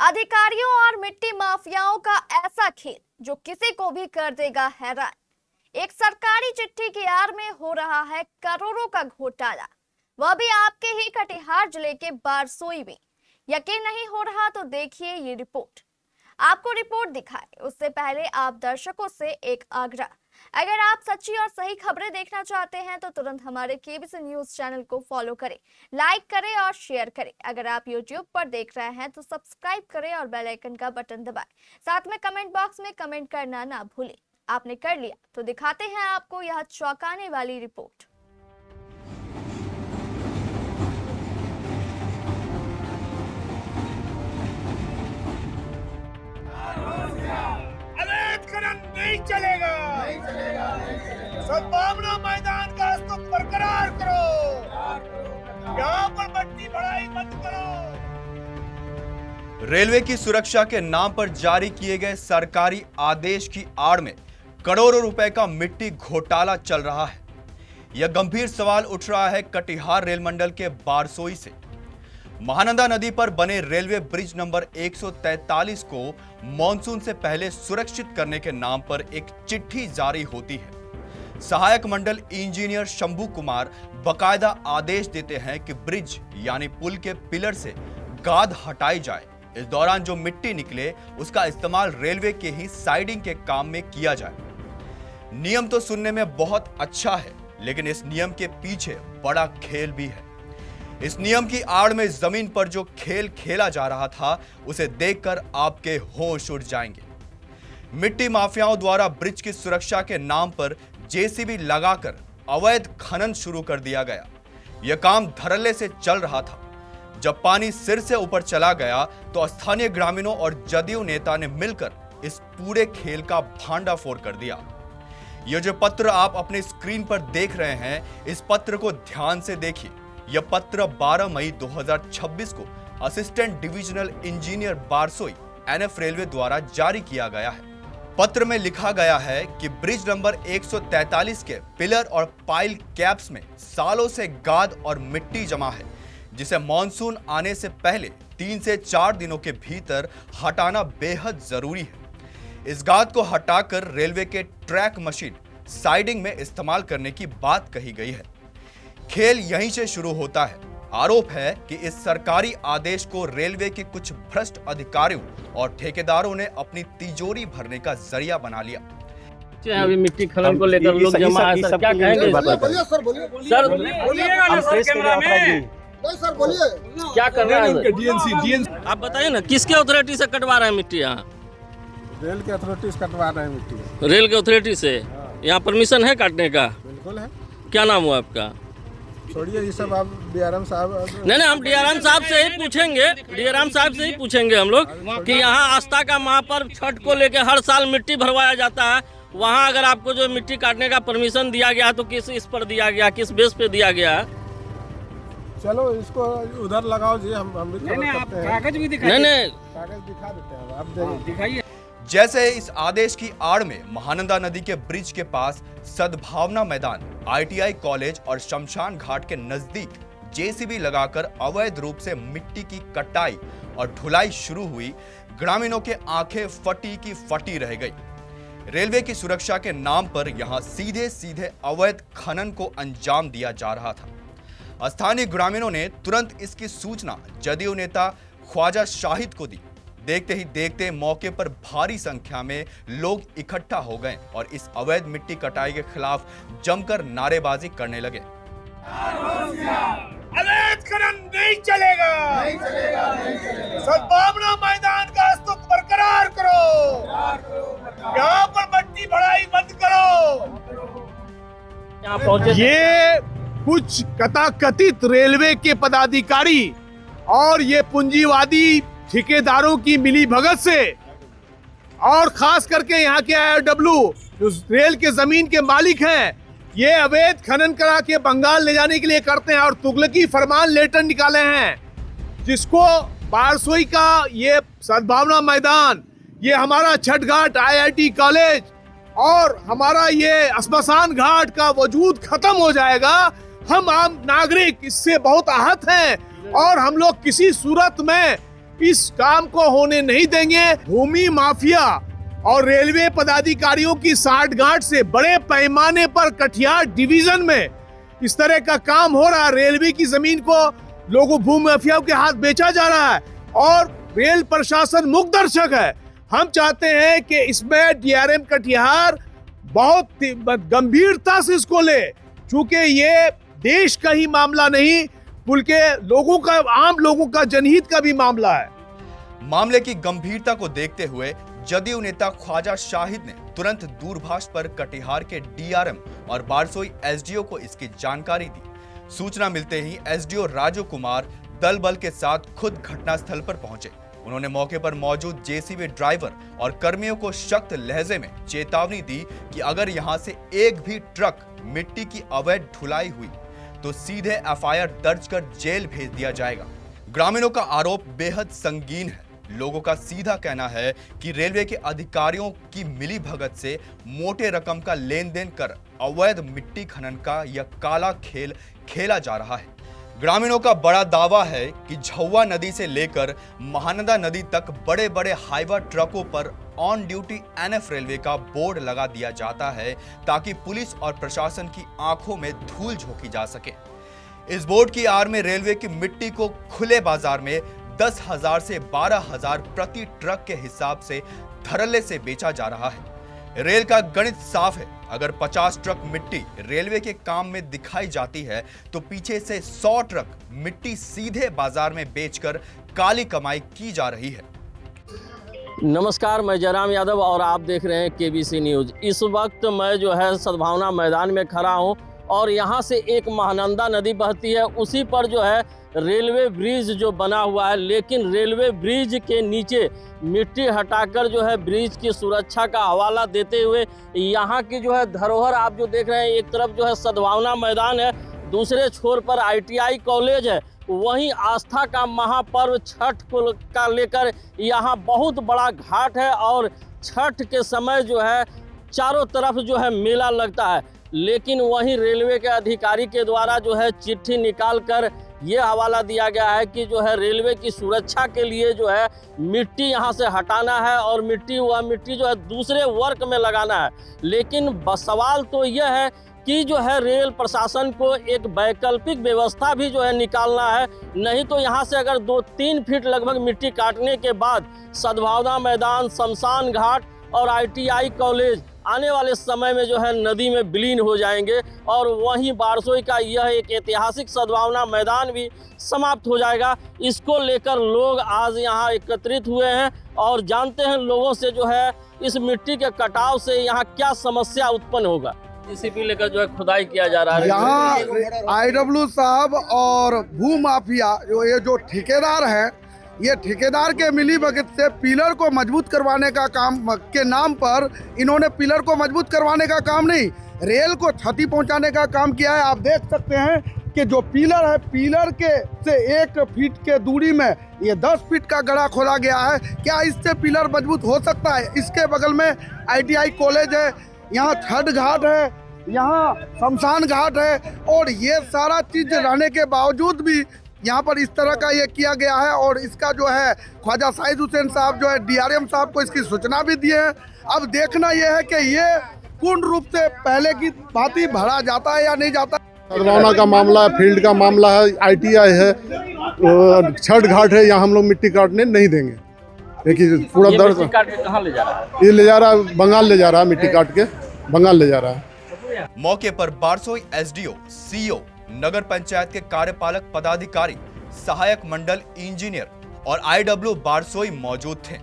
अधिकारियों और मिट्टी माफियाओं का ऐसा खेल जो किसी को भी कर देगा हैरान। एक सरकारी चिट्ठी की आड़ में हो रहा है करोड़ों का घोटाला, वह भी आपके ही कटिहार जिले के बारसोई में। यकीन नहीं हो रहा तो देखिए ये रिपोर्ट। आपको रिपोर्ट दिखाए उससे पहले आप दर्शकों से एक आग्रह, अगर आप सच्ची और सही खबरें देखना चाहते हैं तो तुरंत हमारे केबीसी न्यूज चैनल को फॉलो करें, लाइक करें और शेयर करें। अगर आप यूट्यूब पर देख रहे हैं तो सब्सक्राइब करें और बेल आइकन का बटन दबाएं। साथ में कमेंट बॉक्स में कमेंट करना ना भूलें। आपने कर लिया तो दिखाते हैं आपको यह चौंकाने वाली रिपोर्ट। नहीं चलेगा, सद्भावना मैदान का स्तूप बरकरार करो, यहाँ पर मट्टी भराई मत करो। रेलवे की सुरक्षा के नाम पर जारी किए गए सरकारी आदेश की आड़ में करोड़ों रुपए का मिट्टी घोटाला चल रहा है। यह गंभीर सवाल उठ रहा है कटिहार रेल मंडल के बारसोई से। महानंदा नदी पर बने रेलवे ब्रिज नंबर 143 को मॉनसून से पहले सुरक्षित करने के नाम पर एक चिट्ठी जारी होती है। सहायक मंडल इंजीनियर शंभू कुमार बकायदा आदेश देते हैं कि ब्रिज यानी पुल के पिलर से गाद हटाई जाए। इस दौरान जो मिट्टी निकले उसका इस्तेमाल रेलवे के ही साइडिंग के काम में किया जाए। नियम तो सुनने में बहुत अच्छा है, लेकिन इस नियम के पीछे बड़ा खेल भी है। इस नियम की आड़ में जमीन पर जो खेल खेला जा रहा था उसे देखकर आपके होश उड़ जाएंगे। मिट्टी माफियाओं द्वारा ब्रिज की सुरक्षा के नाम पर जेसीबी लगाकर अवैध खनन शुरू कर दिया गया। यह काम धड़ल्ले से चल रहा था। जब पानी सिर से ऊपर चला गया तो स्थानीय ग्रामीणों और जदयू नेता ने मिलकर इस पूरे खेल का भांडाफोड़ कर दिया। यह जो पत्र आप अपने स्क्रीन पर देख रहे हैं, इस पत्र को ध्यान से देखिए। यह पत्र 12 मई 2026 को assistant divisional engineer Barsoi NF railway द्वारा जारी किया गया है। पत्र में लिखा गया है कि ब्रिज नंबर 143 के पिलर और पाइल कैप्स में सालों से गाद और मिट्टी जमा है, जिसे मॉनसून आने से पहले 3 से 4 दिनों के भीतर हटाना बेहद जरूरी है। इस गाद को हटाकर रेलवे के ट्रैक मशीन साइडिंग में इस्तेमाल करने की बात कही गई है। खेल यहीं से शुरू होता है। आरोप है कि इस सरकारी आदेश को रेलवे के कुछ भ्रष्ट अधिकारियों और ठेकेदारों ने अपनी तिजोरी भरने का जरिया बना लिया। अभी मिट्टी खनन को लेकर लोग जमा है, सर क्या कहेंगे? सर बोलिए क्या कर रहा है? आप बताइए ना, किसके अथॉरिटी से कटवा रहे हैं मिट्टी? यहाँ रेल के अथॉरिटी से कटवा रहे हैं मिट्टी। रेल के अथॉरिटी से यहाँ परमिशन है काटने का? बिल्कुल है। क्या नाम हुआ आपका? छोड़िए ये सब, आप डीआरएम साहब। नहीं, हम डीआरएम साहब से ही पूछेंगे। डीआरएम साहब से ही पूछेंगे हम लोग कि यहाँ आस्था का महापर्व छठ को लेके हर साल मिट्टी भरवाया जाता है। वहाँ अगर आपको जो मिट्टी काटने का परमिशन दिया गया तो किस इस पर दिया गया, किस बेस पे दिया गया? चलो इसको उधर लगाओ जी, हम भी करते हैं। कागज भी दिखाइए। नहीं कागज दिखा देते हैं, आप दिखाइए। जैसे इस आदेश की आड़ में महानंदा नदी के ब्रिज के पास सद्भावना मैदान, आईटीआई कॉलेज और शमशान घाट के नजदीक जेसीबी लगाकर अवैध रूप से मिट्टी की कटाई और ढुलाई शुरू हुई। ग्रामीणों के आंखें फटी की फटी रह गई। रेलवे की सुरक्षा के नाम पर यहां सीधे सीधे अवैध खनन को अंजाम दिया जा रहा था। स्थानीय ग्रामीणों ने तुरंत इसकी सूचना जदयू नेता ख्वाजा शाहिद को दी। देखते ही देखते मौके पर भारी संख्या में लोग इकट्ठा हो गए और इस अवैध मिट्टी कटाई के खिलाफ जमकर नारेबाजी करने लगे। अवैध खनन नहीं चलेगा, सद्भावना मैदान का स्तूप बरकरार करो, यहाँ पर मट्टी भराई मत करो। ये कुछ कथाकथित रेलवे के पदाधिकारी और ये पूंजीवादी ठेकेदारों की मिली भगत से, और खास करके यहाँ के आईआरडब्ल्यू जो रेल के जमीन के मालिक हैं, ये अवैध खनन करा के बंगाल ले जाने के लिए करते हैं और तुगलकी फरमान लेटर निकाले हैं, जिसको बारसोई का ये सद्भावना मैदान, ये हमारा छठ घाट, आईआईटी कॉलेज और हमारा ये श्मशान घाट का वजूद खत्म हो जाएगा। हम आम नागरिक इससे बहुत आहत हैं और हम लोग किसी सूरत में इस काम को होने नहीं देंगे। भूमि माफिया और रेलवे पदाधिकारियों की साठगांठ से बड़े पैमाने पर कटिहार डिवीजन में इस तरह का काम हो रहा है। रेलवे की जमीन को लोगों भूमि माफियाओं के हाथ बेचा जा रहा है और रेल प्रशासन मुख दर्शक है। हम चाहते हैं कि इसमें डीआरएम कटिहार बहुत गंभीरता से इसको ले, क्योंकि ये देश का ही मामला नहीं बल्कि लोगों का, आम लोगों का, जनहित का भी मामला है। मामले की गंभीरता को देखते हुए जदयू नेता ख्वाजा शाहिद ने तुरंत दूरभाष पर कटिहार के डीआरएम और बारसोई एसडीओ को इसकी जानकारी दी। सूचना मिलते ही एसडीओ राजू कुमार दल बल के साथ खुद घटनास्थल पर पहुंचे। उन्होंने मौके पर मौजूद जेसीबी ड्राइवर और कर्मियों को सख्त लहजे में चेतावनी दी कि अगर यहां से एक भी ट्रक मिट्टी की अवैध ढुलाई हुई तो सीधे एफआईआर दर्ज कर जेल भेज दिया जाएगा। ग्रामीणों का आरोप बेहद संगीन है। लोगों का सीधा कहना है कि रेलवे के अधिकारियों की मिलीभगत से मोटे रकम का लेन देन कर अवैध मिट्टी खनन का यह काला खेल खेला जा रहा है। ग्रामीणों का बड़ा दावा है कि झौवा नदी से लेकर महानंदा नदी तक बड़े बड़े हाईवा ट्रकों पर ऑन ड्यूटी एनएफ रेलवे का बोर्ड लगा दिया जाता है ताकि पुलिस और प्रशासन की आंखों में धूल झोंकी जा सके। इस बोर्ड की आड़ में रेलवे की मिट्टी को खुले बाजार में 10,000 से 12,000 प्रति ट्रक के हिसाब से धड़ल्ले से बेचा जा रहा है। रेल का गणित साफ है, अगर 50 ट्रक मिट्टी रेलवे के काम में दिखाई जाती है तो पीछे से 100 ट्रक मिट्टी सीधे बाजार में बेचकर काली कमाई की जा रही है। नमस्कार, मैं जयराम यादव और आप देख रहे हैं केबीसी न्यूज़। इस वक्त मैं जो है सद्भावना मैदान में खड़ा हूं और यहां से एक महानंदा नदी बहती है, उसी पर जो है रेलवे ब्रिज जो बना हुआ है, लेकिन रेलवे ब्रिज के नीचे मिट्टी हटाकर जो है ब्रिज की सुरक्षा का हवाला देते हुए यहाँ की जो है धरोहर आप जो देख रहे हैं, एक तरफ जो है सद्भावना मैदान है, दूसरे छोर पर आईटीआई कॉलेज है, वहीं आस्था का महापर्व छठ को का लेकर यहाँ बहुत बड़ा घाट है और छठ के समय जो है चारों तरफ जो है मेला लगता है। लेकिन वहीं रेलवे के अधिकारी के द्वारा जो है चिट्ठी निकाल कर ये हवाला दिया गया है कि जो है रेलवे की सुरक्षा के लिए जो है मिट्टी यहाँ से हटाना है और मिट्टी जो है दूसरे वर्क में लगाना है। लेकिन सवाल तो यह है कि जो है रेल प्रशासन को एक वैकल्पिक व्यवस्था भी जो है निकालना है, नहीं तो यहाँ से अगर 2-3 फीट लगभग मिट्टी काटने के बाद सद्भावना मैदान, शमशान घाट और आईटीआई कॉलेज आने वाले समय में जो है नदी में विलीन हो जाएंगे और वहीं बारसोई का यह एक ऐतिहासिक सद्भावना मैदान भी समाप्त हो जाएगा। इसको लेकर लोग आज यहाँ एकत्रित हुए हैं और जानते हैं लोगों से जो है इस मिट्टी के कटाव से यहाँ क्या समस्या उत्पन्न होगा। जेसीबी लेकर जो है खुदाई किया जा रहा है। यहाँ आईडब्ल्यू साहब और भू माफिया जो ठेकेदार हैं, ये ठेकेदार के मिलीभगत से पिलर को मजबूत करवाने का काम के नाम पर इन्होंने पिलर को मजबूत करवाने का काम नहीं, रेल को क्षति पहुंचाने का काम किया है। आप देख सकते हैं कि जो पिलर है, पिलर के से 1 फीट के दूरी में ये 10 फीट का गड्ढा खोदा गया है। क्या इससे पिलर मजबूत हो सकता है? इसके बगल में आईटीआई कॉलेज है, यहाँ छठ घाट है, यहाँ शमशान घाट है और ये सारा चीज रहने के बावजूद भी यहाँ पर इस तरह का ये किया गया है। और इसका जो है ख्वाजा शाहिद हुसैन साहब जो है डीआरएम साहब को इसकी सूचना भी दिए हैं। अब देखना यह है कि ये पूर्ण रूप से पहले की भांति भरा जाता है या नहीं जाता। सद्भावना का मामला है, फील्ड का मामला है, आईटीआई है, छठ घाट है, यहाँ हम लोग मिट्टी काटने नहीं देंगे। देखिए पूरा दर्द कहाँ ले जा रहा है? ये ले जा रहा है, बंगाल ले जा रहा है, मिट्टी काट के बंगाल ले जा रहा है। मौके पर बारसोई एसडीओ, सीईओ, नगर पंचायत के कार्यपालक पदाधिकारी, सहायक मंडल इंजीनियर और आईडब्ल्यू बारसोई मौजूद थे।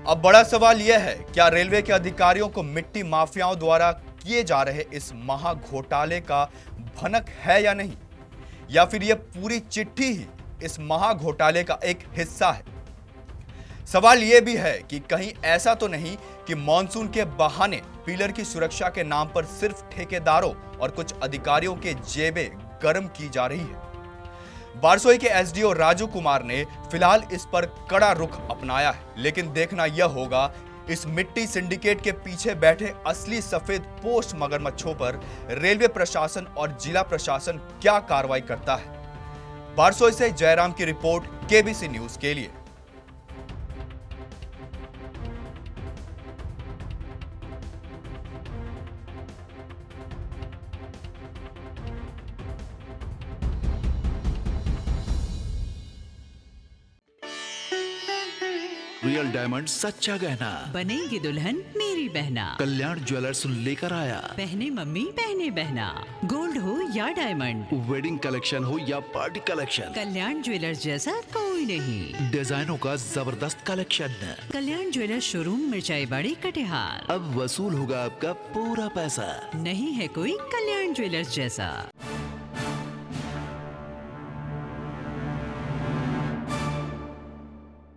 अब बड़ा सवाल यह है, क्या रेलवे के अधिकारियों को मिट्टी माफियाओं द्वारा किए जा रहे इस महा घोटाले का भनक है या नहीं, या फिर यह पूरी चिट्ठी ही इस महा घोटाले का एक हिस्सा है। सवाल यह भी है कि कहीं ऐसा तो नहीं कि मॉनसून के बहाने पिलर की सुरक्षा के नाम पर सिर्फ ठेकेदारों और कुछ अधिकारियों के जेबें गर्म की जा रही है। बारसोई के एसडीओ राजू कुमार ने फिलहाल इस पर कड़ा रुख अपनाया है, लेकिन देखना यह होगा इस मिट्टी सिंडिकेट के पीछे बैठे असली सफेद पोस्ट मगरमच्छों पर रेलवे प्रशासन और जिला प्रशासन क्या कार्रवाई करता है। बारसोई से जयराम की रिपोर्ट केबीसी न्यूज के लिए। रियल डायमंड सच्चा गहना। बनेगी दुल्हन मेरी बहना। कल्याण ज्वेलर्स लेकर आया। पहने मम्मी पहने बहना। गोल्ड हो या डायमंड, वेडिंग कलेक्शन हो या पार्टी कलेक्शन, कल्याण ज्वेलर्स जैसा कोई नहीं। डिजाइनों का जबरदस्त कलेक्शन। कल्याण ज्वेलर्स शोरूम मिर्चाई बाड़ी कटिहार। अब वसूल होगा आपका पूरा पैसा। नहीं है कोई कल्याण ज्वेलर्स जैसा।